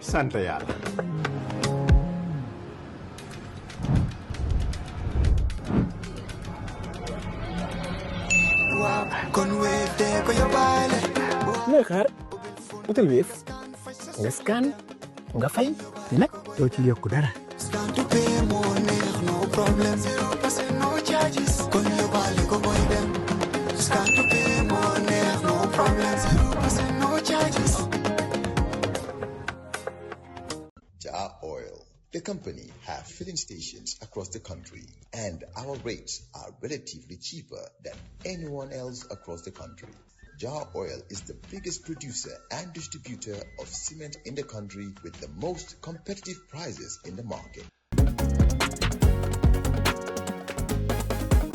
sant yàlla. looy xaar utal Wave nga scan nga fay nag doo ci yokku dara. Jar Oil, the company, have filling stations across the country, and our rates are relatively cheaper than anyone else across the country. Jar Oil is the biggest producer and distributor of cement in the country with the most competitive prices in the market.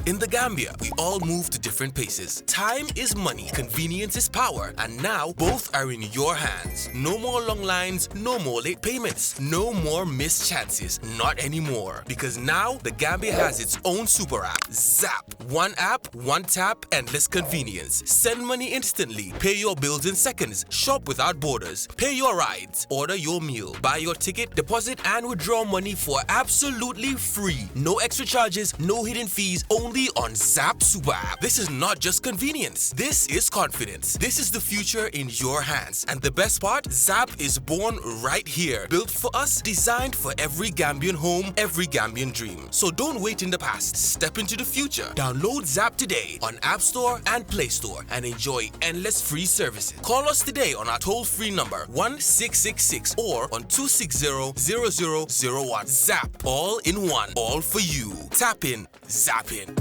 In the Gambia, we all move to different paces. Time is money, convenience is power, and now both are in your hands. No more long lines, no more late payments, no more missed chances, not anymore. Because now the Gambia has its own super app, Zap. One app, one tap, endless convenience. Send money instantly, pay your bills in seconds, shop without borders, pay your rides, order your meal, buy your ticket, deposit and withdraw money for absolutely free. No extra charges, no hidden fees, only on Zap Super App. This is not just convenience. This is confidence. This is the future in your hands. And the best part, Zap is born right here. Built for us, designed for every Gambian home, every Gambian dream. So don't wait in the past. Step into the future. Download Zap today on App Store and Play Store and enjoy endless free services. Call us today on our toll-free number 1666 or on 260-0001. Zap. All in one. All for you. Tap in. Zap in.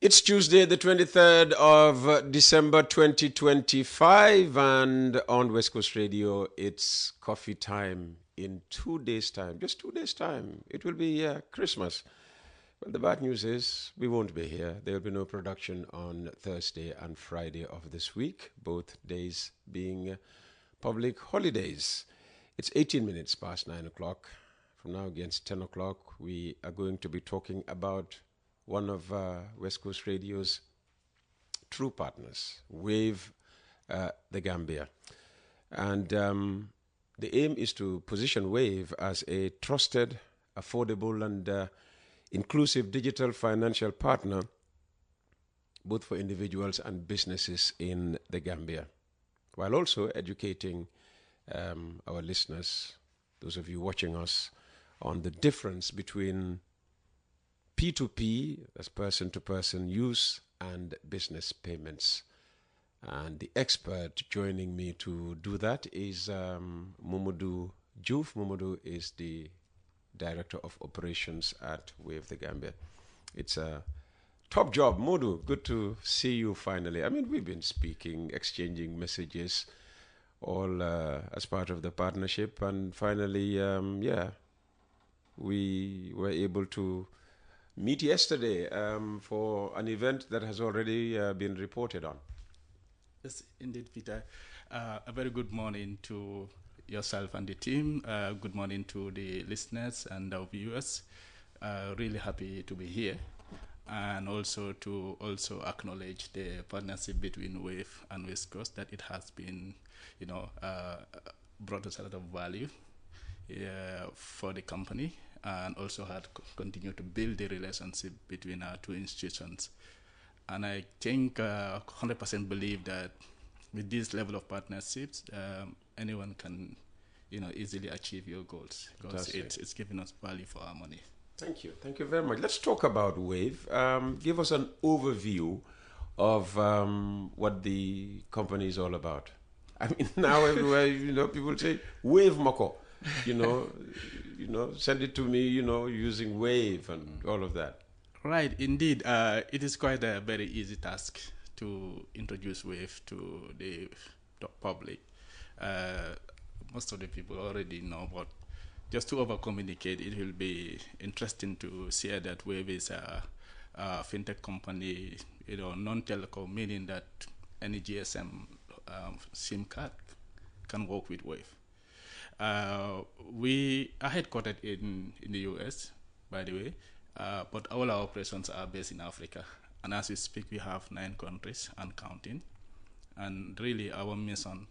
It's Tuesday, the 23rd of December 2025, and on West Coast Radio, it's coffee time in 2 days' time. Just 2 days' time. It will be Christmas. Well, the bad news is we won't be here. There will be no production on Thursday and Friday of this week, both days being public holidays. It's 18 minutes past 9 o'clock. From now against 10 o'clock, we are going to be talking about one of West Coast Radio's true partners, Wave the Gambia. And the aim is to position Wave as a trusted, affordable, and inclusive digital financial partner, both for individuals and businesses in the Gambia, while also educating our listeners, those of you watching us, on the difference between P2P, as person-to-person use, and business payments. And the expert joining me to do that is Mamadou Diouf. Mamadou is the Director of Operations at Wave the Gambia. It's a top job. Mamadou, good to see you finally. I mean, we've been speaking, exchanging messages, all as part of the partnership. And finally, we were able to meet yesterday for an event that has already been reported on. Yes, indeed, Peter. A very good morning to yourself and the team. Good morning to the listeners and our viewers. Really happy to be here, and also to acknowledge the partnership between Wave and West Coast, that it has been, brought us a lot of value for the company, and also had continued to build the relationship between our two institutions. And I think 100% believe that with this level of partnerships, anyone can, easily achieve your goals, because it's giving us value for our money. Thank you very much. Let's talk about Wave. Give us an overview of what the company is all about. I mean, now everywhere, people say Wave Moko. Send it to me, using Wave and all of that. Right, indeed. It is quite a very easy task to introduce Wave to the public. Most of the people already know, but just to over-communicate, it will be interesting to see that Wave is a fintech company, non-telecom, meaning that any GSM SIM card can work with Wave. We are headquartered in the US, by the way, but all our operations are based in Africa. And as we speak, we have 9 countries and counting. And really, our mission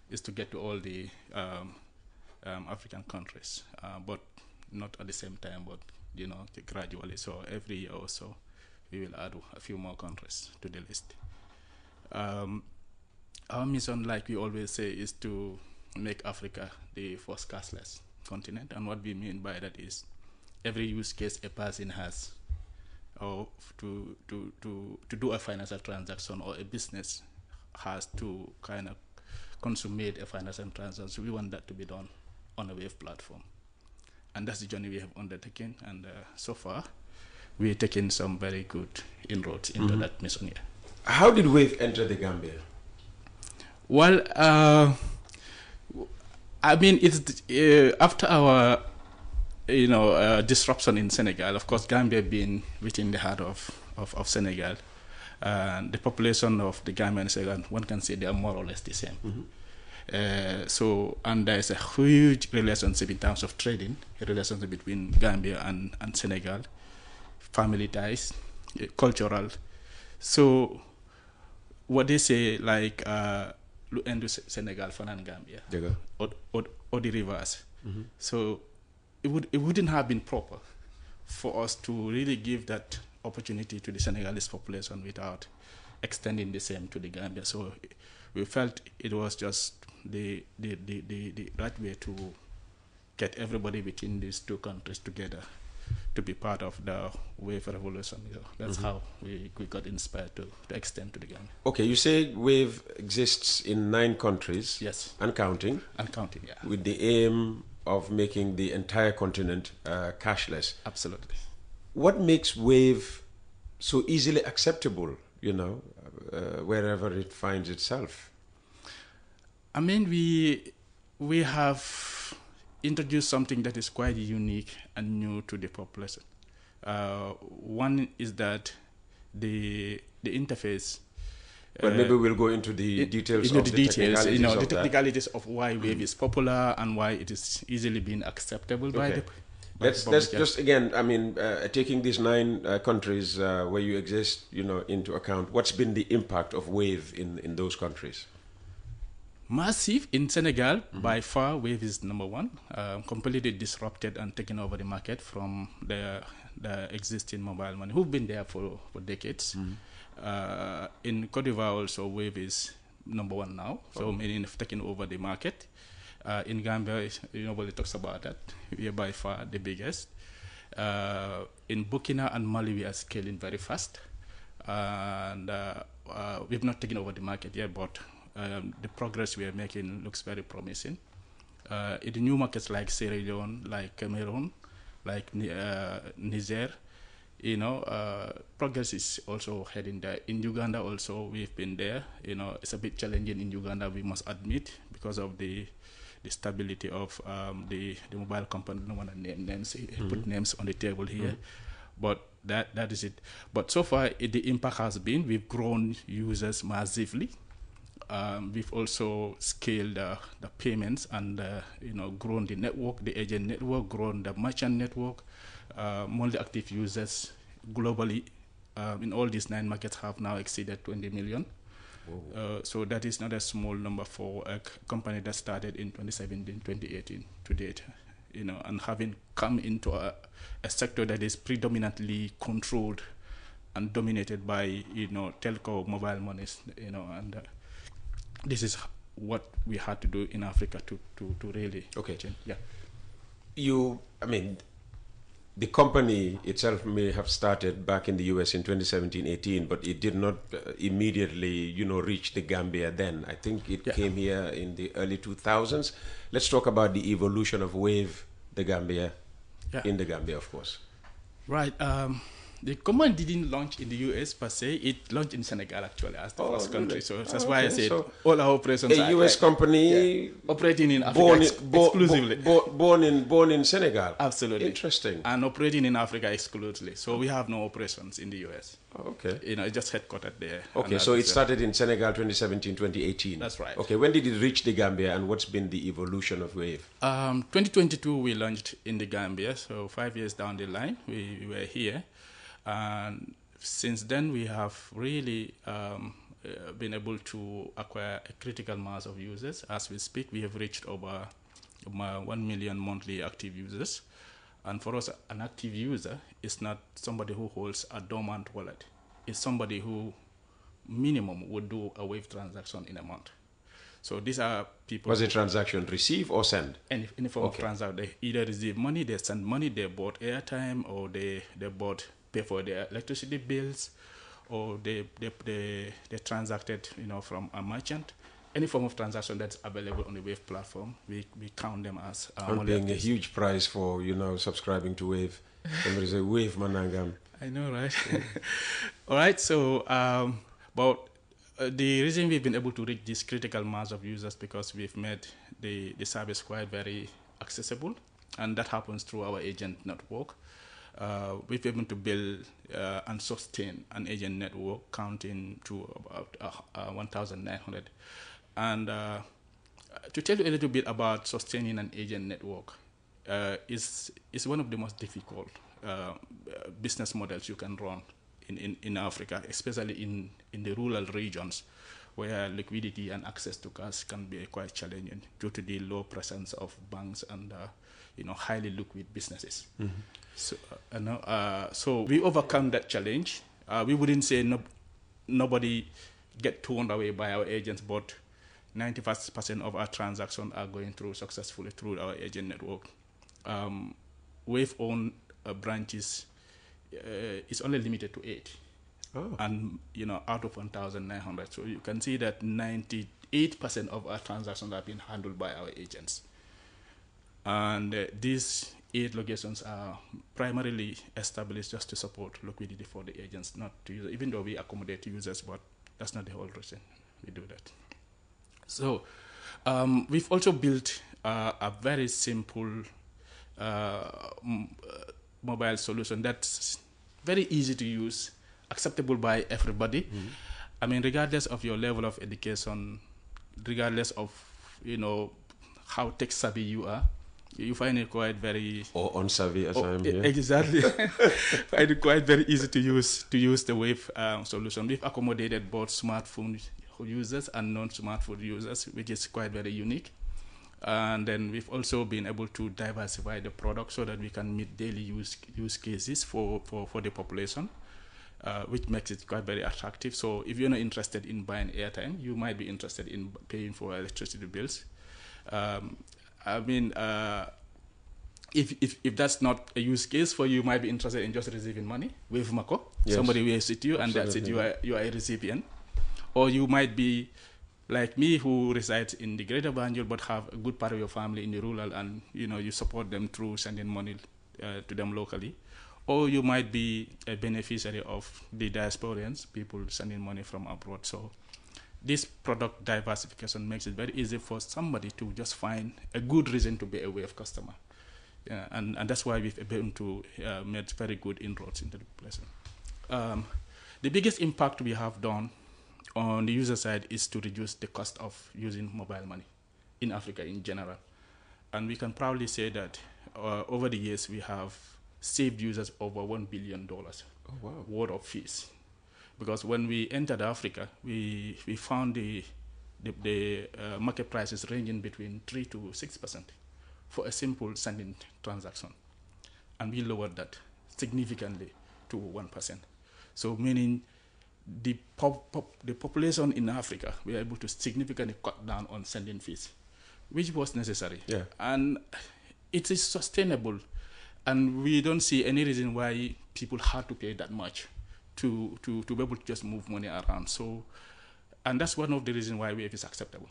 is to get to all the African countries, but not at the same time, but gradually. So every year or so, we will add a few more countries to the list. Our mission, like we always say, is to make Africa the first cashless continent. And what we mean by that is every use case a person has, or to do a financial transaction, or a business has to kind of consummate a financial transaction. We want that to be done on a Wave platform. And that's the journey we have undertaken. And so far, we're taking some very good inroads into that mission here. How did Wave enter the Gambia? Well, I mean, it's after our disruption in Senegal. Of course, Gambia being within the heart of Senegal, the population of the Gambia and Senegal, one can say they are more or less the same. And there is a huge relationship in terms of trading, a relationship between Gambia and Senegal, family ties, cultural. So what they say, like, lu indi Senegal fanan Gambia, or the reverse. So it wouldn't have been proper for us to really give that opportunity to the Senegalese population without extending the same to the Gambia. So we felt it was just the right way to get everybody within these two countries together to be part of the Wave revolution. That's how we got inspired to extend to the Gambia. Okay, you say Wave exists in 9 countries. Yes. And counting. And counting, yeah. With the aim of making the entire continent cashless. Absolutely. What makes Wave so easily acceptable, wherever it finds itself? I mean, we have introduced something that is quite unique and new to the population. One is that the interface. But maybe we'll go into the details of the technicalities of why Wave is popular and why it is easily being acceptable by the. Let's just again, I mean, taking these 9 countries where you exist, into account. What's been the impact of Wave in those countries? Massive. In Senegal, by far, Wave is number 1. Completely disrupted and taken over the market from the existing mobile money, who've been there for decades. In Cote d'Ivoire also, Wave is number 1 now, so meaning taking over the market. In Gambia, nobody talks about that. We are by far the biggest. In Burkina and Mali, we are scaling very fast. And we've not taken over the market yet, but the progress we are making looks very promising. In the new markets like Sierra Leone, like Cameroon, like Niger, progress is also heading there. In Uganda also, we've been there. It's a bit challenging in Uganda, we must admit, because of the stability of the mobile company. I don't want to name names, put names on the table here. But that is it. But so far, the impact has been, we've grown users massively. We've also scaled the payments and grown the network, the agent network, grown the merchant network. Monthly active users globally in all these 9 markets have now exceeded 20 million. So that is not a small number for a company that started in 2017, 2018 to date. And having come into a sector that is predominantly controlled and dominated by telco mobile monies, and this is what we had to do in Africa to really change. Yeah. The company itself may have started back in the US in 2017-18, but it did not immediately, reach the Gambia then. I think it came here in the early 2000s. Let's talk about the evolution of Wave, the Gambia, in the Gambia, of course. Right. The company didn't launch in the US per se. It launched in Senegal actually as the first country. So that's why I said all our operations are US company operating in Africa exclusively. Born in Senegal. Absolutely. Interesting. And operating in Africa exclusively. So we have no operations in the US. Okay. It's just headquartered there. Okay, so it started in Senegal 2017, 2018. That's right. Okay, when did it reach the Gambia and what's been the evolution of Wave? 2022 we launched in the Gambia. So 5 years down the line, we were here. And since then, we have really been able to acquire a critical mass of users. As we speak, we have reached over 1 million monthly active users. And for us, an active user is not somebody who holds a dormant wallet. It's somebody who minimum would do a Wave transaction in a month. So these are people. Was a transaction receive or send? Any form of transaction. They either receive money, they send money, they bought airtime, or they pay for their electricity bills, or they transacted, from a merchant. Any form of transaction that's available on the Wave platform, we count them as I'm paying a huge price for subscribing to Wave. Somebody say Wave Manangam. I know, right? All right. So, the reason we've been able to reach this critical mass of users because we've made the service quite very accessible, and that happens through our agent network. We've been able to build and sustain an agent network counting to about 1,900. And to tell you a little bit about sustaining an agent network is one of the most difficult business models you can run in Africa, especially in the rural regions where liquidity and access to cash can be quite challenging due to the low presence of banks and highly liquid businesses. Mm-hmm. So we overcome that challenge. We wouldn't say nobody get turned away by our agents, but 95% of our transactions are going through successfully through our agent network. We've owned branches is only limited to 8. Oh. And out of 1,900. So you can see that 98% of our transactions have been handled by our agents. And these 8 locations are primarily established just to support liquidity for the agents, not to users, even though we accommodate users, but that's not the whole reason we do that. So we've also built a very simple mobile solution that's very easy to use, acceptable by everybody. Mm-hmm. I mean, regardless of your level of education, regardless of how tech savvy you are, you find it quite very or unsavvy as I am here. Exactly. Find it quite very easy to use the Wave solution. We've accommodated both smartphone users and non-smartphone users, which is quite very unique. And then we've also been able to diversify the product so that we can meet daily use cases for the population, which makes it quite very attractive. So if you're not interested in buying airtime, you might be interested in paying for electricity bills. If that's not a use case for you, you might be interested in just receiving money with Mako. Yes. Somebody will sit you, and absolutely. That's it. You are a recipient. Or you might be like me, who resides in the Greater Banjul but have a good part of your family in the rural, and you support them through sending money to them locally. Or you might be a beneficiary of the diasporans, people sending money from abroad. So this product diversification makes it very easy for somebody to just find a good reason to be a Wave customer. And that's why we've been able to make very good inroads into the place. The biggest impact we have done on the user side is to reduce the cost of using mobile money in Africa in general. And we can proudly say that over the years we have saved users over $1 billion worth of fees. Because when we entered Africa, we found the market prices ranging between 3 to 6% for a simple sending transaction. And we lowered that significantly to 1%. So meaning the population in Africa, we are able to significantly cut down on sending fees, which was necessary. Yeah. And it is sustainable. And we don't see any reason why people had to pay that much to be able to just move money around. So, and that's one of the reasons why Wave is acceptable,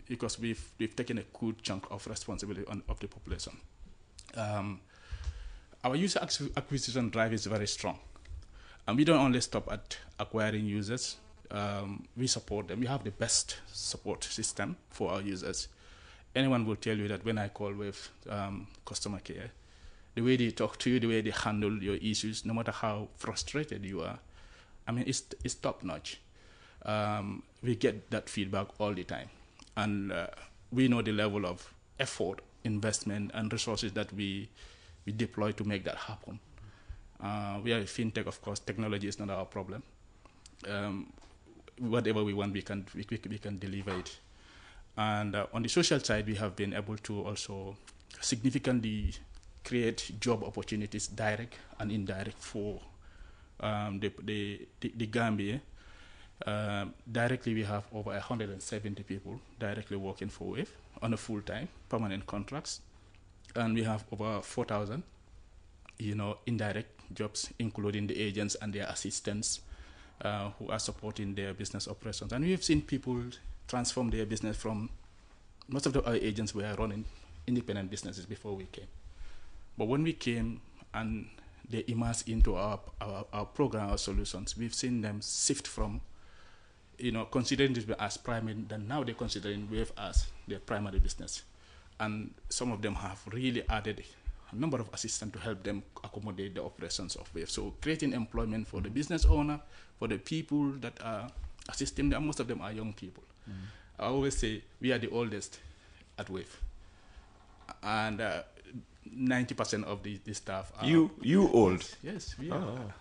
because we've taken a good chunk of responsibility of the population. Our user acquisition drive is very strong. And we don't only stop at acquiring users. We support them. We have the best support system for our users. Anyone will tell you that when I call with customer care, the way they talk to you, the way they handle your issues, no matter how frustrated you are, I mean, it's top notch. We get that feedback all the time. And we know the level of effort, investment, and resources that we deploy to make that happen. We are a fintech, of course. Technology is not our problem. whatever we want, we can deliver it. And on the social side, we have been able to also significantly create job opportunities, direct and indirect, for the Gambia. Directly, we have over 170 people directly working for WAVE on a full-time permanent contracts, and we have over 4,000, indirect jobs, including the agents and their assistants who are supporting their business operations. And we've seen people transform their business from, most of our agents were running independent businesses before we came. But when we came and they immersed into our program, our solutions, we've seen them shift from, considering this as primary, then now they're considering WAVE as their primary business. And some of them have really added a number of assistants to help them accommodate the operations of WAVE. So creating employment for the business owner, for the people that are assisting them. Most of them are young people. I always say we are the oldest at WAVE. And 90% of the staff are... You old? Yes, we are.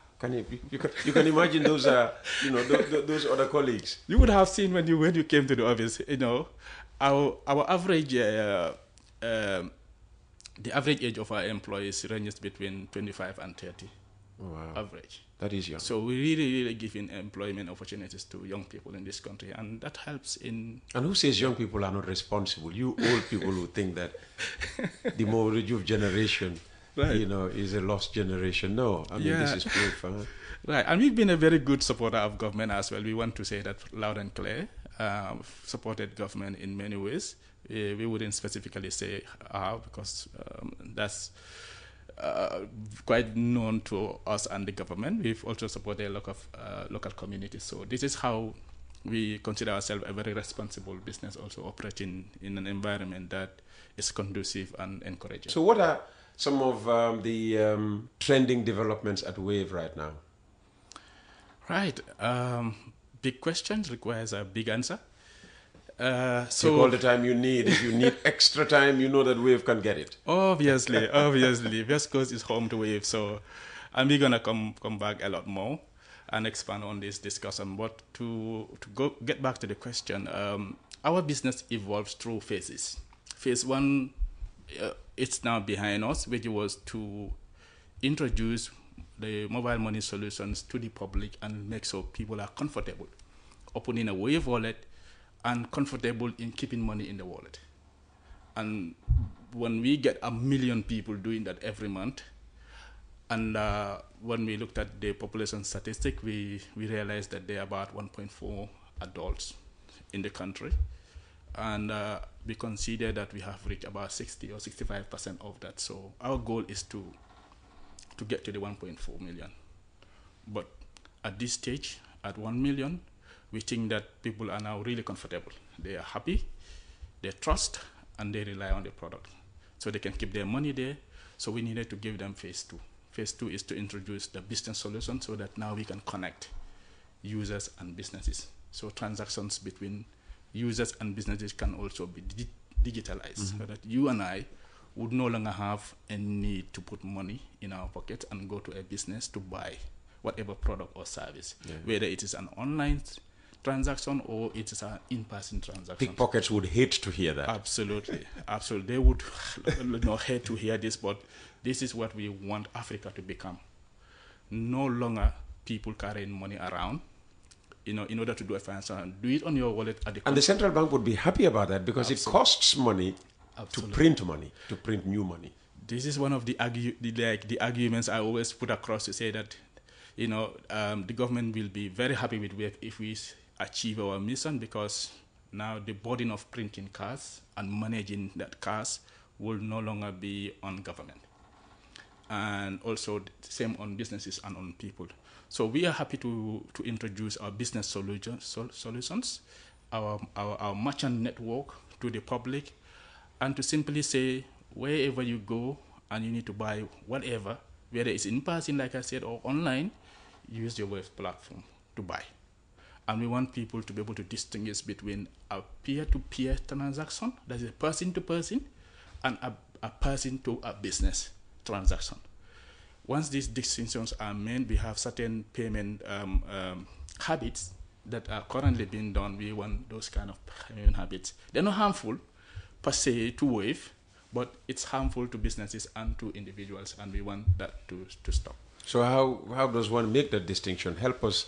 You can imagine those those other colleagues. You would have seen when you came to the office, our average the average age of our employees ranges between 25 and 30. Wow. Average. That is young. So we really giving employment opportunities to young people in this country, and that helps in... And who says young people are not responsible? You old people who think that the more rejuve generation, right, is a lost generation. No, I mean, this is proof. Huh? Right, and we've been a very good supporter of government as well. We want to say that loud and clear. Supported government in many ways. We wouldn't specifically say how, because that's quite known to us and the government. We've also supported a lot of local communities. So this is how we consider ourselves a very responsible business, also operating in an environment that is conducive and encouraging. So what are some of the trending developments at WAVE right now? Right. Big questions requires a big answer. Take all the time you need. If you need extra time, you know that WAVE can get it. Obviously. West Coast is home to WAVE, and we're gonna come back a lot more and expand on this discussion. But to get back to the question, our business evolves through phases. Phase one, it's now behind us, which was to introduce the mobile money solutions to the public and make sure people are comfortable opening a WAVE wallet and comfortable in keeping money in the wallet. And when we get 1 million people doing that every month, and when we looked at the population statistic, we realized that there are about 1.4 adults in the country. And we consider that we have reached about 60 or 65% of that. So our goal is to get to the 1.4 million. But at this stage, at 1 million, we think that people are now really comfortable. They are happy, they trust, and they rely on the product. So they can keep their money there. So we needed to give them phase two. Phase two is to introduce the business solution so that now we can connect users and businesses. So transactions between users and businesses can also be digitalized, so that you and I would no longer have a need to put money in our pocket and go to a business to buy whatever product or service, whether it is an online transaction or it is an in-person transaction. Pickpockets would hate to hear that. Absolutely. They would not hate to hear this, but this is what we want Africa to become. No longer people carrying money around, in order to do a financial, do it on your wallet at the And the central bank would be happy about that, because it costs money to print new money. This is one of the arguments I always put across, to say that the government will be very happy with WAVE if we achieve our mission, because now the burden of printing cards and managing that cards will no longer be on government, and also the same on businesses and on people. So we are happy to introduce our business solutions, our merchant network to the public, and to simply say, wherever you go and you need to buy whatever, whether it's in person, like I said, or online, use your WAVE platform to buy. And we want people to be able to distinguish between a peer-to-peer transaction, that is a person-to-person, and a person-to-a-business transaction. Once these distinctions are made, we have certain payment habits that are currently being done, we want those kind of payment habits. They're not harmful per se to Wave, but it's harmful to businesses and to individuals, and we want that to stop. So how does one make that distinction? Help us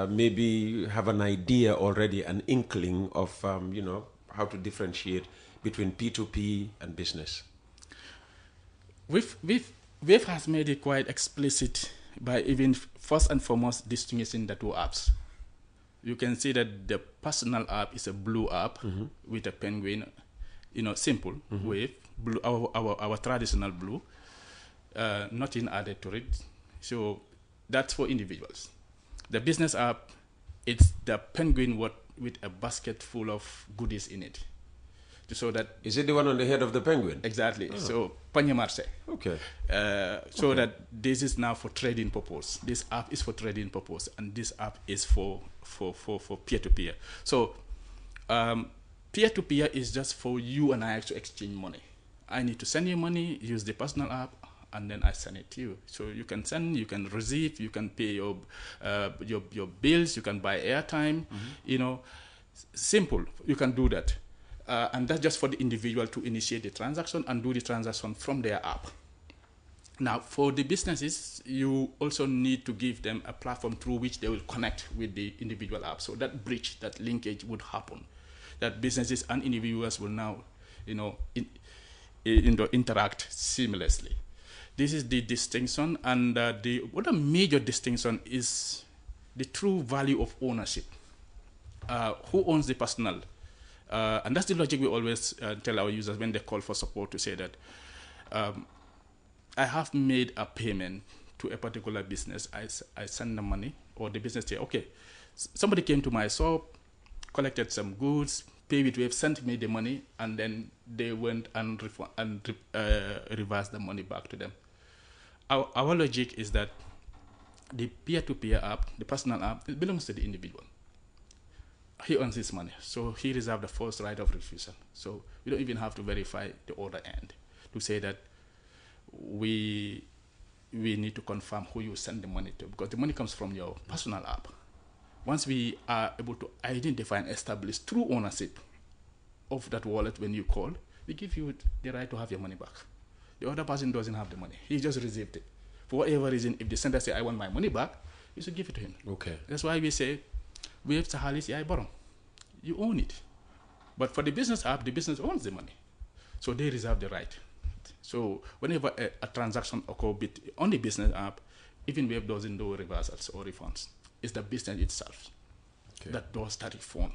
maybe have an idea already, an inkling of how to differentiate between P2P and business. Wave has made it quite explicit by even first and foremost distinguishing the two apps. You can see that the personal app is a blue app with a penguin, simple Wave, blue, our traditional blue, nothing added to it. So that's for individuals. The business app, it's the penguin with a basket full of goodies in it. So that is it the one on the head of the penguin? Exactly. Oh. So panier marché. Okay. So that this is now for trading purpose. This app is for trading purpose, and this app is for peer-to-peer. So peer-to-peer is just for you and I to exchange money. I need to send you money, use the personal app, and then I send it to you. So you can send, you can receive, you can pay your bills, you can buy airtime. Simple. You can do that. And that's just for the individual to initiate the transaction and do the transaction from their app. Now, for the businesses, you also need to give them a platform through which they will connect with the individual app. So that bridge, that linkage would happen. That businesses and individuals will now, interact seamlessly. This is the distinction, and the other major distinction is the true value of ownership. Who owns the personal? And that's the logic we always tell our users when they call for support, to say that I have made a payment to a particular business. I send them money, or the business say, okay, somebody came to my shop, collected some goods, paid with Wave, sent me the money, and then they went and reversed the money back to them. Our logic is that the peer-to-peer app, the personal app, it belongs to the individual. He owns his money, so he reserves the first right of refusal. So we don't even have to verify the other end to say that we need to confirm who you send the money to, because the money comes from your personal app. Once we are able to identify and establish true ownership of that wallet when you call, we give you the right to have your money back. The other person doesn't have the money. He just received it. For whatever reason, if the sender say, I want my money back, you should give it to him. Okay. That's why we say, we have Sahalis, you own it. But for the business app, the business owns the money. So they reserve the right. So whenever a transaction occurs on the business app, even Wave doesn't do reversals or refunds. It's the business itself that does that refund.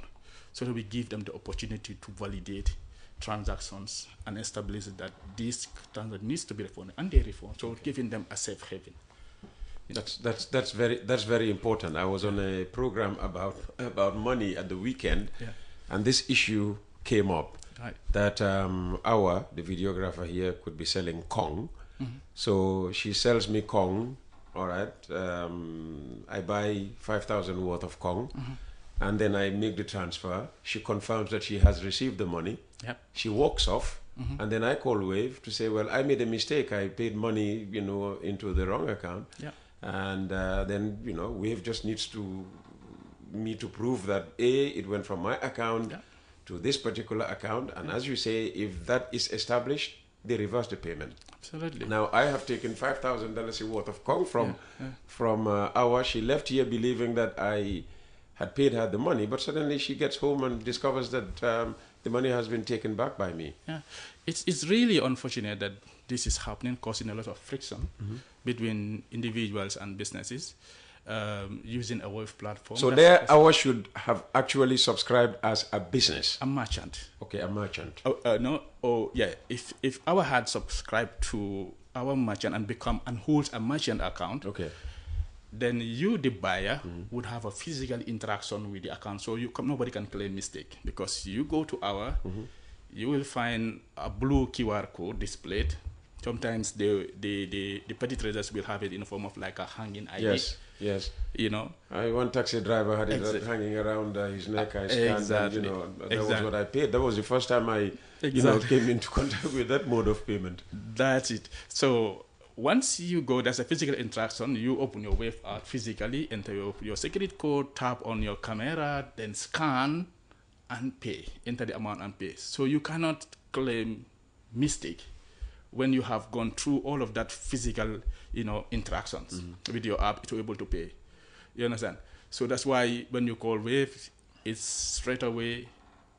So that we give them the opportunity to validate transactions and establish that this transaction needs to be refunded, and they refund. So giving them a safe haven. That's very important. I was on a program about money at the weekend, and this issue came up. Right. That the videographer here, could be selling Kong. So she sells me Kong. All right. I buy 5,000 worth of Kong, and then I make the transfer. She confirms that she has received the money. Yep. She walks off. And then I call Wave to say, well, I made a mistake. I paid money, into the wrong account. Yeah. And then, Wave just needs me to prove that it went from my account to this particular account. And as you say, if that is established, they reverse the payment. Absolutely. Now, I have taken $5,000 worth of Kong from Awa. She left here believing that I had paid her the money, but suddenly she gets home and discovers that the money has been taken back by me. Yeah, it's really unfortunate that this is happening, causing a lot of friction between individuals and businesses using a Wave platform. So there, Awa should have actually subscribed as a business. A merchant. Okay, a merchant. If Awa had subscribed to our merchant and holds a merchant account, then you, the buyer, would have a physical interaction with the account. So nobody can claim mistake, because you go to our, you will find a blue QR code displayed. Sometimes the petty traders will have it in the form of like a hanging ID. Yes. One taxi driver had it hanging around his neck. I scanned, and, that was what I paid. That was the first time I came into contact with that mode of payment. That's it. So once you go, there's a physical interaction. You open your Wave app physically, enter your security code, tap on your camera, then scan and pay. Enter the amount and pay. So you cannot claim mistake when you have gone through all of that physical, interactions with your app to be able to pay. You understand? So that's why when you call Wave, it's straight away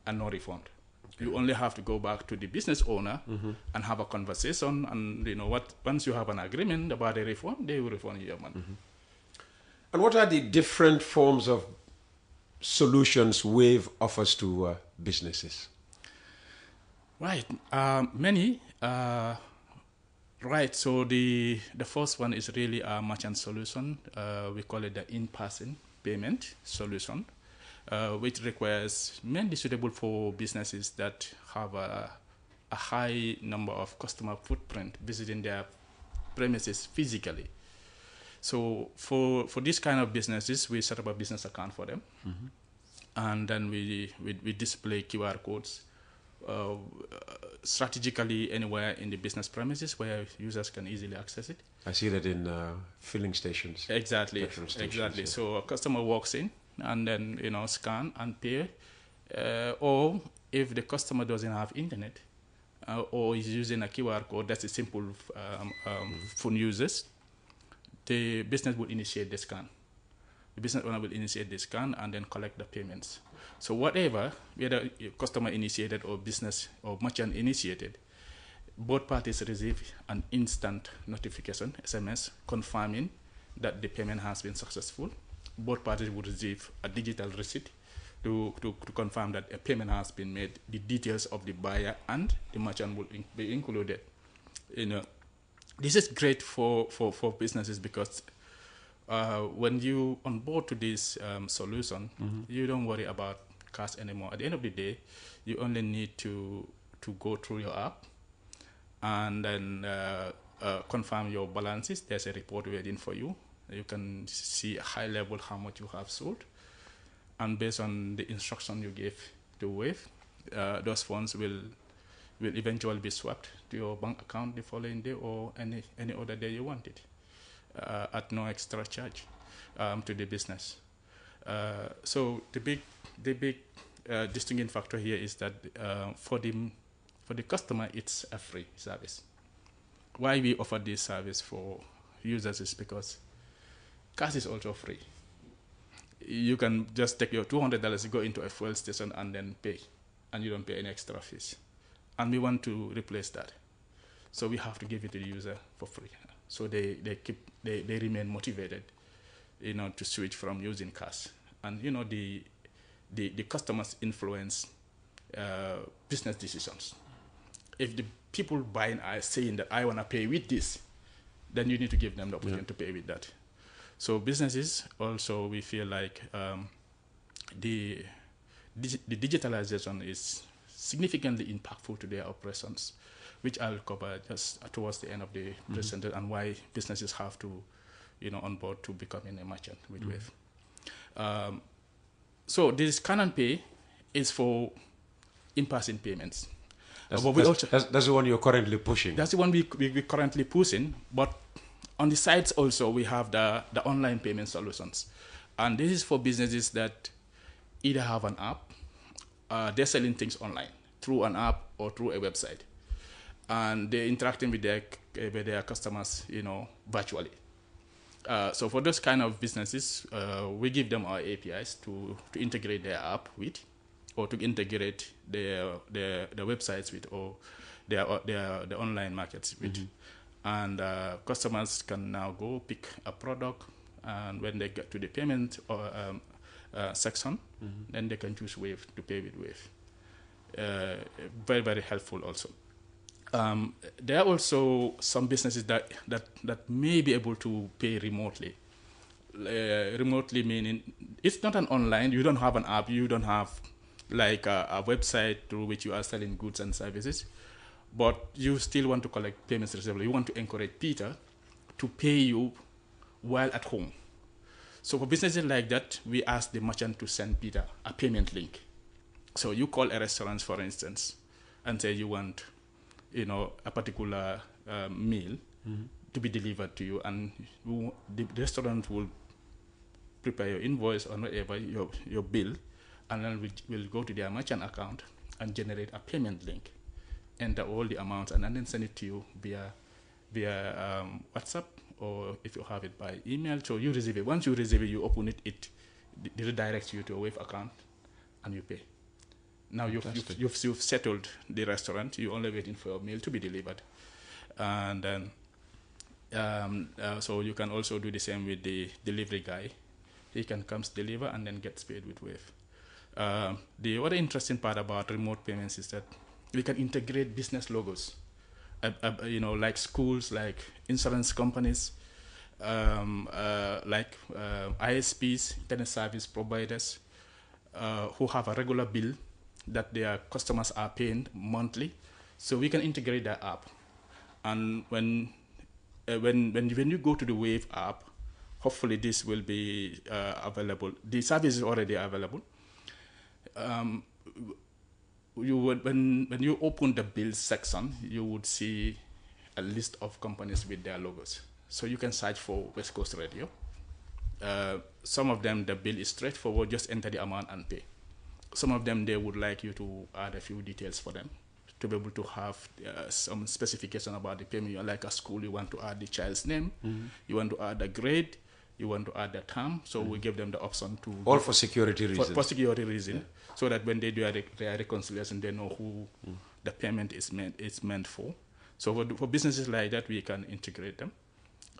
and no refund. You only have to go back to the business owner and have a conversation, and once you have an agreement about a refund, they will refund you your money. And what are the different forms of solutions Wave offers to businesses? Right, many. Right, so the first one is really a merchant solution. We call it the in-person payment solution. Which requires mainly suitable for businesses that have a high number of customer footprint visiting their premises physically. So for this kind of businesses, we set up a business account for them, and then we display QR codes strategically anywhere in the business premises where users can easily access it. I see that in filling stations. Exactly, Stations, exactly. yeah. So a customer walks in and then scan and pay, or if the customer doesn't have internet or is using a QR code, that's a simple phone users, the business will initiate the scan. The business owner will initiate the scan and then collect the payments. So whatever, whether customer initiated or business or merchant initiated, both parties receive an instant notification, SMS, confirming that the payment has been successful. Both parties will receive a digital receipt to confirm that a payment has been made. The details of the buyer and the merchant will be included. This is great for businesses because when you onboard to this solution, you don't worry about cash anymore. At the end of the day, you only need to go through your app and then confirm your balances. There's a report waiting for you. You can see high level how much you have sold, and based on the instruction you gave to Wave, those funds will eventually be swapped to your bank account the following day or any other day you want it, at no extra charge to the business. So the big distinguishing factor here is that for the customer, it's a free service. Why we offer this service for users is because cash is also free. You can just take your $200, go into a fuel station and then pay, and you don't pay any extra fees. And we want to replace that. So we have to give it to the user for free. So they remain motivated, to switch from using cash. And the customers influence business decisions. If the people buying are saying that I want to pay with this, then you need to give them the opportunity to pay with that. So businesses also, we feel like the digitalization is significantly impactful to their operations, which I'll cover just towards the end of the presentation, and why businesses have to, onboard to becoming a merchant with Wave. So this Scan and Pay is for in-person payments. That's the one you're currently pushing. That's the one we're currently pushing, but on the sites also we have the online payment solutions. And this is for businesses that either have an app, they're selling things online through an app or through a website, and they're interacting with their customers, virtually. So for those kind of businesses, we give them our APIs to integrate their app with, or to integrate their websites with, or the online markets with. And customers can now go pick a product, and when they get to the payment or section, then they can choose Wave to pay with Wave. Very, very helpful also. There are also some businesses that may be able to pay remotely. Remotely meaning it's not an online, you don't have an app, you don't have like a website through which you are selling goods and services, but you still want to collect payments receivable. You want to encourage Peter to pay you while at home. So for businesses like that, we ask the merchant to send Peter a payment link. So you call a restaurant, for instance, and say you want, a particular meal. to be delivered to you, and the restaurant will prepare your invoice or whatever, your bill, and then we'll go to their merchant account and generate a payment link, enter all the amounts, and then send it to you via WhatsApp, or if you have it by email. So you receive it. Once you receive it, you open it, it redirects you to a Wave account, and you pay. Now you've settled the restaurant. You're only waiting for your meal to be delivered, and then so you can also do the same with the delivery guy. He can come deliver and then gets paid with Wave. The other interesting part about remote payments is that we can integrate business logos, like schools, like insurance companies, like ISPs, internet service providers, who have a regular bill that their customers are paying monthly. So we can integrate that app, and when you go to the Wave app, hopefully this will be available. The service is already available. When you open the bills section, you would see a list of companies with their logos. So you can search for West Coast Radio. Some of them, the bill is straightforward, just enter the amount and pay. Some of them, they would like you to add a few details for them to be able to have some specification about the payment. You're like a school, you want to add the child's name, you want to add a grade, you want to add the term. So we give them the option to... All for security reasons. For security reason, so that when they do their reconciliation, they know who the payment is meant for. So for businesses like that, we can integrate them,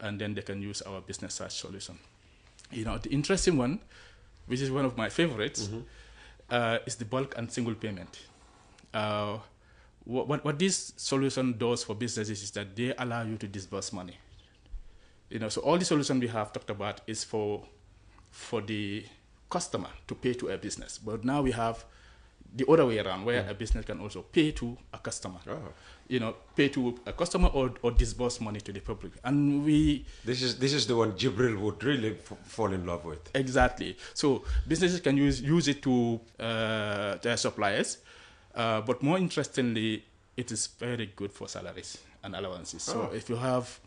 and then they can use our business search solution. The interesting one, which is one of my favorites, is the bulk and single payment. What this solution does for businesses is that they allow you to disburse money. So all the solution we have talked about is for the customer to pay to a business. But now we have the other way around, where a business can also pay to a customer. Pay to a customer or disburse money to the public. And this is the one Jibril would really fall in love with. Exactly. So businesses can use it to their suppliers, but more interestingly, it is very good for salaries and allowances. So if you have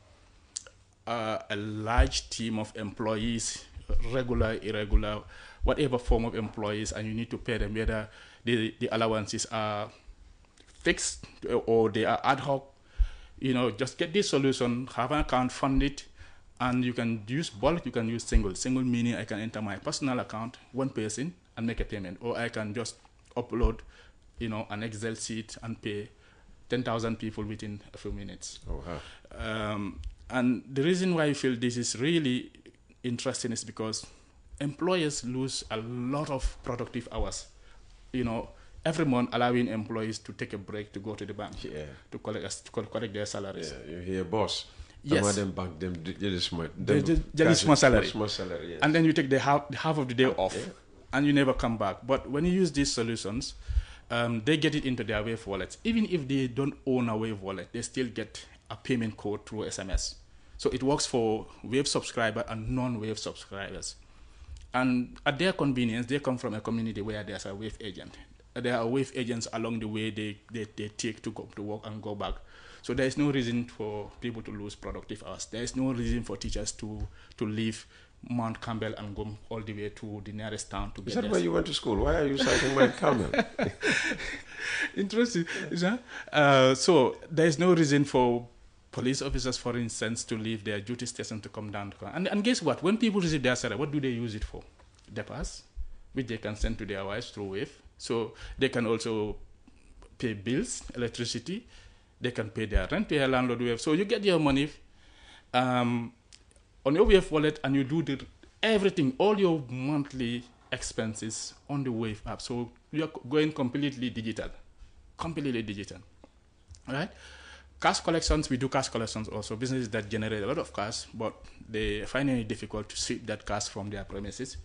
a large team of employees, regular, irregular, whatever form of employees, and you need to pay them, whether the allowances are fixed or they are ad hoc, just get this solution, have an account, fund it, and you can use bulk, you can use single. Single meaning I can enter my personal account, one person, and make a payment, or I can just upload, an Excel sheet and pay 10,000 people within a few minutes. Oh, wow. And the reason why I feel this is really interesting is because employers lose a lot of productive hours. Every month allowing employees to take a break to go to the bank to collect their salaries. Yeah, you hear boss. Yes. Some of them bank them small salary. Small salary, yes. And then you take the half of the day off, and you never come back. But when you use these solutions, they get it into their Wave wallets. Even if they don't own a Wave wallet, they still get a payment code through SMS. So it works for Wave subscriber and non-Wave subscribers. And at their convenience, they come from a community where there's a Wave agent. There are Wave agents along the way they take to go to work and go back. So there is no reason for people to lose productive hours. There is no reason for teachers to leave Mount Campbell and go all the way to the nearest town to get. Is that where you went to school? Why are you citing Mount Campbell? Interesting, isn't it? So there is no reason for police officers, for instance, to leave their duty station to come down. And guess what? When people receive their salary, what do they use it for? Depas, which they can send to their wives through Wave. So they can also pay bills, electricity. They can pay their rent to their landlord Wave. So you get your money on your Wave wallet, and you do everything, all your monthly expenses on the Wave app. So you're going completely digital. All right? Cash collections, we do cash collections also. Businesses that generate a lot of cash, but they find it difficult to sweep that cash from their premises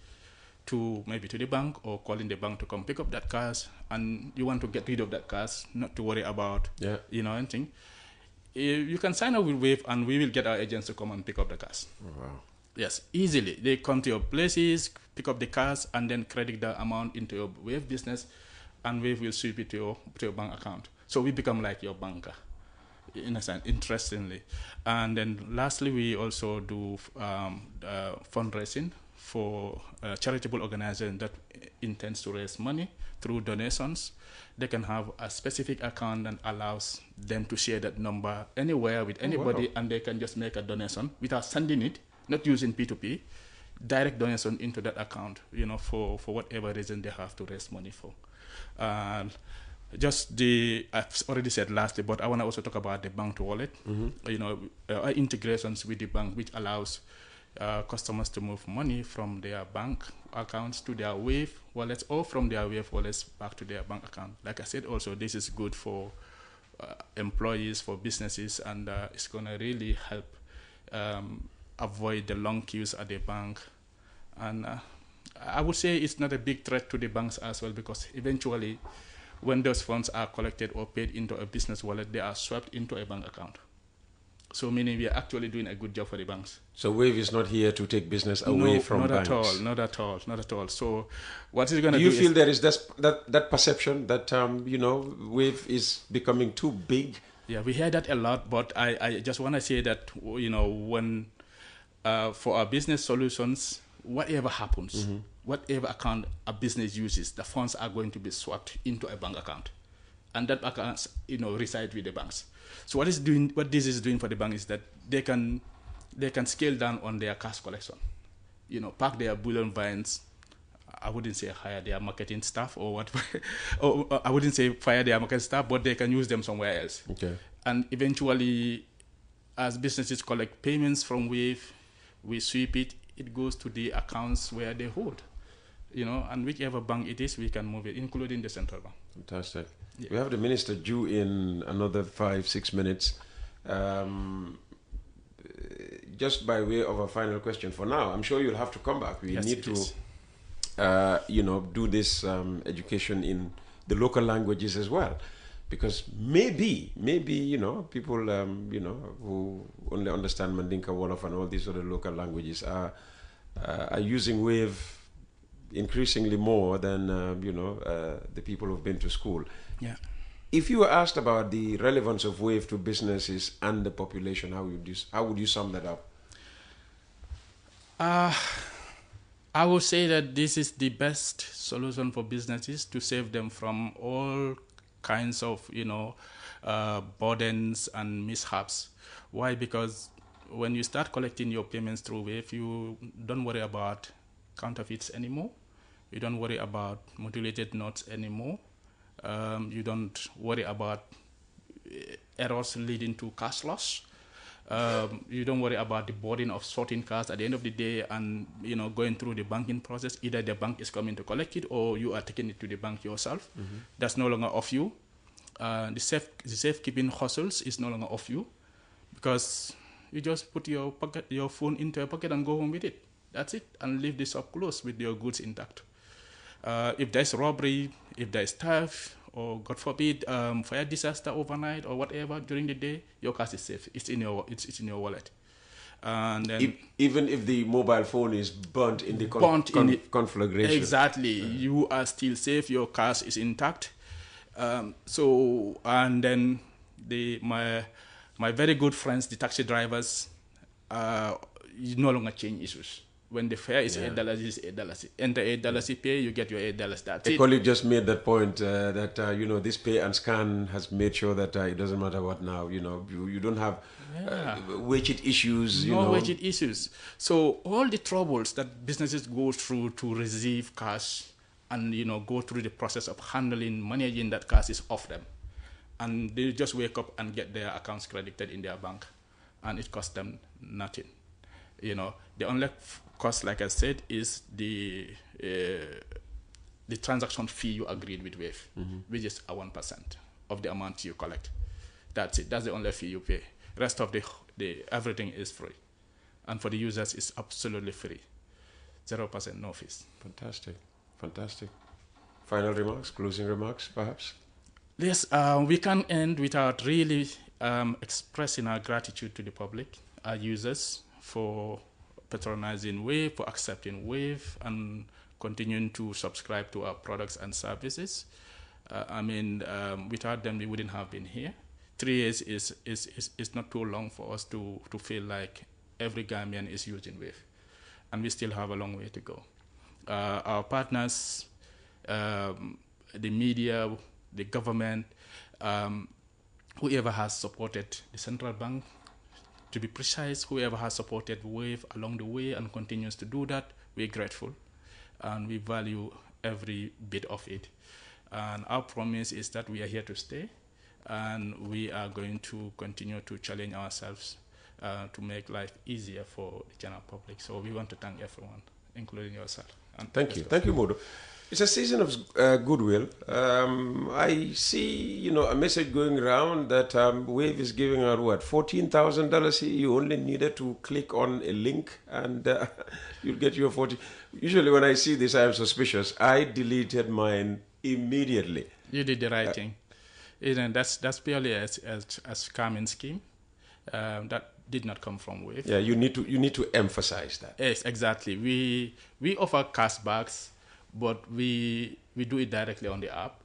to maybe to the bank, or calling the bank to come pick up that cash, and you want to get rid of that cash, not to worry about anything. You can sign up with Wave, and we will get our agents to come and pick up the cash. Oh, wow. Yes, easily. They come to your places, pick up the cash, and then credit the amount into your Wave business, and Wave will sweep it to your bank account. So we become like your banker. in a sense, interestingly. And then lastly, we also do fundraising for a charitable organization that intends to raise money through donations. They can have a specific account that allows them to share that number anywhere with anybody, and they can just make a donation without sending it, not using P2P, direct donation into that account, for whatever reason they have to raise money for. I've already said lastly, but I want to also talk about the bank to wallet, integrations with the bank, which allows customers to move money from their bank accounts to their Wave wallets, or from their Wave wallets back to their bank account. Like I said, also, this is good for employees, for businesses, and it's going to really help avoid the long queues at the bank. And I would say it's not a big threat to the banks as well, because eventually, when those funds are collected or paid into a business wallet, they are swept into a bank account. So meaning we are actually doing a good job for the banks. So Wave is not here to take business away from banks? Not at all. So what is going to do? Do you feel there is that perception that, Wave is becoming too big? Yeah, we hear that a lot, but I just want to say that, when for our business solutions, whatever happens, whatever account a business uses, the funds are going to be swapped into a bank account. And that account, reside with the banks. So what this is doing for the bank is that they can scale down on their cash collection. Park their bullion vines. I wouldn't say hire their marketing staff or what, or I wouldn't say fire their marketing staff, but they can use them somewhere else. Okay. And eventually, as businesses collect payments from Wave, we sweep it. It goes to the accounts where they hold. And whichever bank it is, we can move it, including the central bank. Fantastic. Yeah. We have the minister due in another 5-6 minutes. Just by way of a final question for now, I'm sure you'll have to come back. We need to, do this education in the local languages as well. Because maybe, people, who only understand Mandinka, Wolof, and all these other local languages are using Wave increasingly more than, the people who've been to school. Yeah. If you were asked about the relevance of Wave to businesses and the population, how would you sum that up? I would say that this is the best solution for businesses to save them from all kinds of, burdens and mishaps. Why? Because when you start collecting your payments through Wave, you don't worry about counterfeits anymore. You don't worry about modulated notes anymore. You don't worry about errors leading to cash loss. You don't worry about the burden of sorting cash at the end of the day and going through the banking process. Either the bank is coming to collect it or you are taking it to the bank yourself. Mm-hmm. That's no longer off you. The safekeeping hustles is no longer off you, because you just put your phone into a pocket and go home with it. That's it, and leave the shop closed with your goods intact. If there's robbery, if there's theft, or God forbid, fire disaster overnight or whatever during the day, your cash is safe. It's in your wallet. And then even if the mobile phone is burnt in the conflagration, exactly, you are still safe. Your cash is intact. And then my very good friends, the taxi drivers, you no longer change issues. When the fare is $8, it's $8. Enter $8, you pay, you get your $8. That's it. A colleague just made that point that this pay and scan has made sure that it doesn't matter what now. You don't have widget issues. No widget issues. So all the troubles that businesses go through to receive cash and go through the process of managing that cash is off them, and they just wake up and get their accounts credited in their bank, and it costs them nothing. The only cost, like I said, is the transaction fee you agreed with Wave, which is 1% of the amount you collect. That's it. That's the only fee you pay. Rest of the everything is free, and for the users, it's absolutely free. 0%, no fees. Fantastic. Final remarks, closing remarks, perhaps? Yes, we can't end without really expressing our gratitude to the public, our users, for patronizing Wave, for accepting Wave, and continuing to subscribe to our products and services. Without them, we wouldn't have been here. 3 years is not too long for us to feel like every Gambian is using Wave. And we still have a long way to go. Our partners, the media, the government, whoever has supported the central bank, to be precise, whoever has supported Wave along the way and continues to do that, we're grateful and we value every bit of it. And our promise is that we are here to stay and we are going to continue to challenge ourselves to make life easier for the general public. So we want to thank everyone, including yourself. And thank you, Modo. It's a season of goodwill. I see, a message going around that Wave is giving out what, $14,000. You only needed to click on a link and you'll get your 40. Usually when I see this, I am suspicious. I deleted mine immediately. You did the right thing. That's purely a scamming scheme. That did not come from Wave. Yeah, you need to emphasize that. Yes, exactly. We offer cashbacks, but we do it directly on the app,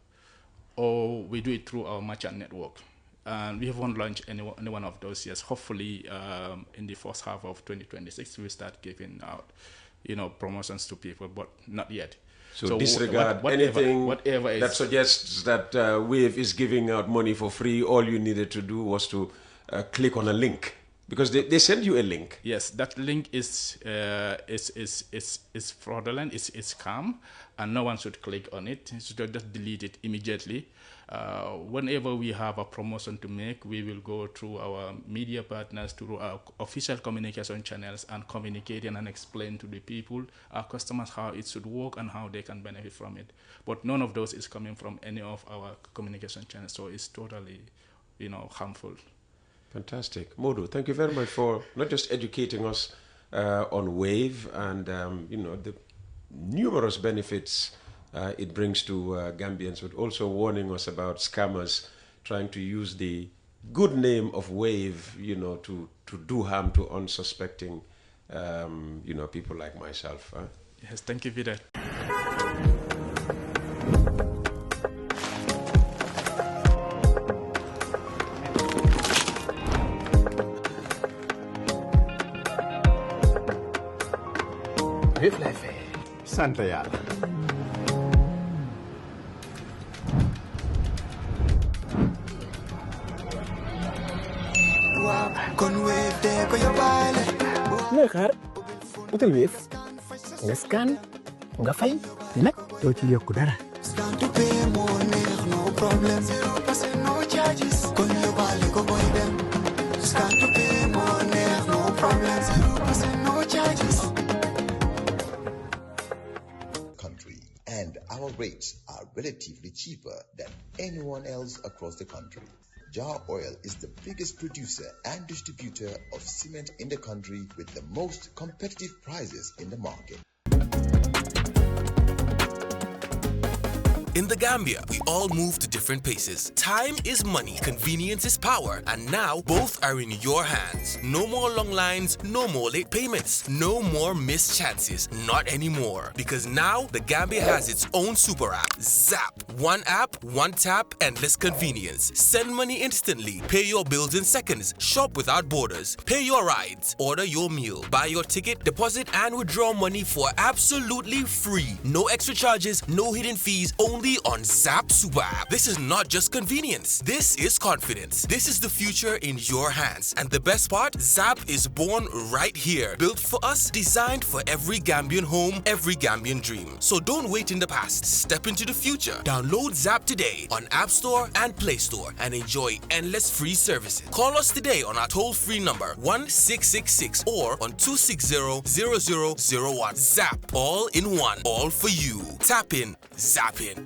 or we do it through our merchant network. And we haven't launched any one of those yet. Hopefully, in the first half of 2026, we'll start giving out, promotions to people, but not yet. So disregard anything that suggests that Wave is giving out money for free. All you needed to do was to click on a link, because they send you a link. Yes, that link is fraudulent. It's scam, and no one should click on it. You should just delete it immediately. Whenever we have a promotion to make, we will go through our media partners, through our official communication channels, and communicate and explain to the people, our customers, how it should work and how they can benefit from it. But none of those is coming from any of our communication channels, so it's totally, harmful. Fantastic. Modu, thank you very much for not just educating us on Wave and, the numerous benefits it brings to Gambians, but also warning us about scammers trying to use the good name of Wave, to do harm to unsuspecting, people like myself. Yes, thank you, Vida. Wave laa fay sant yàlla. kon Wave de ko yóbbaale. looy xaar utal Wave nga scan nga fay te nag doo ci yokku dara. Scan to pay moo neex no problem. 0% no charges. kon yóbbaale ko boy dem. Scan to pay moo neex no problem. 0% no charges. And our rates are relatively cheaper than anyone else across the country. Jar Oil is the biggest producer and distributor of cement in the country with the most competitive prices in the market. In the Gambia, we all move to different paces. Time is money, convenience is power, and now both are in your hands. No more long lines, no more late payments, no more missed chances, not anymore. Because now the Gambia has its own super app, Zap. One app, one tap, endless convenience. Send money instantly, pay your bills in seconds, shop without borders, pay your rides, order your meal, buy your ticket, deposit and withdraw money for absolutely free. No extra charges, no hidden fees, only on Zap Super App. This is not just convenience. This is confidence. This is the future in your hands. And the best part, Zap is born right here. Built for us, designed for every Gambian home, every Gambian dream. So don't wait in the past. Step into the future. Download Zap today on App Store and Play Store and enjoy endless free services. Call us today on our toll-free number 1666 or on 260-0001. Zap, all in one, all for you. Tap in, zap in.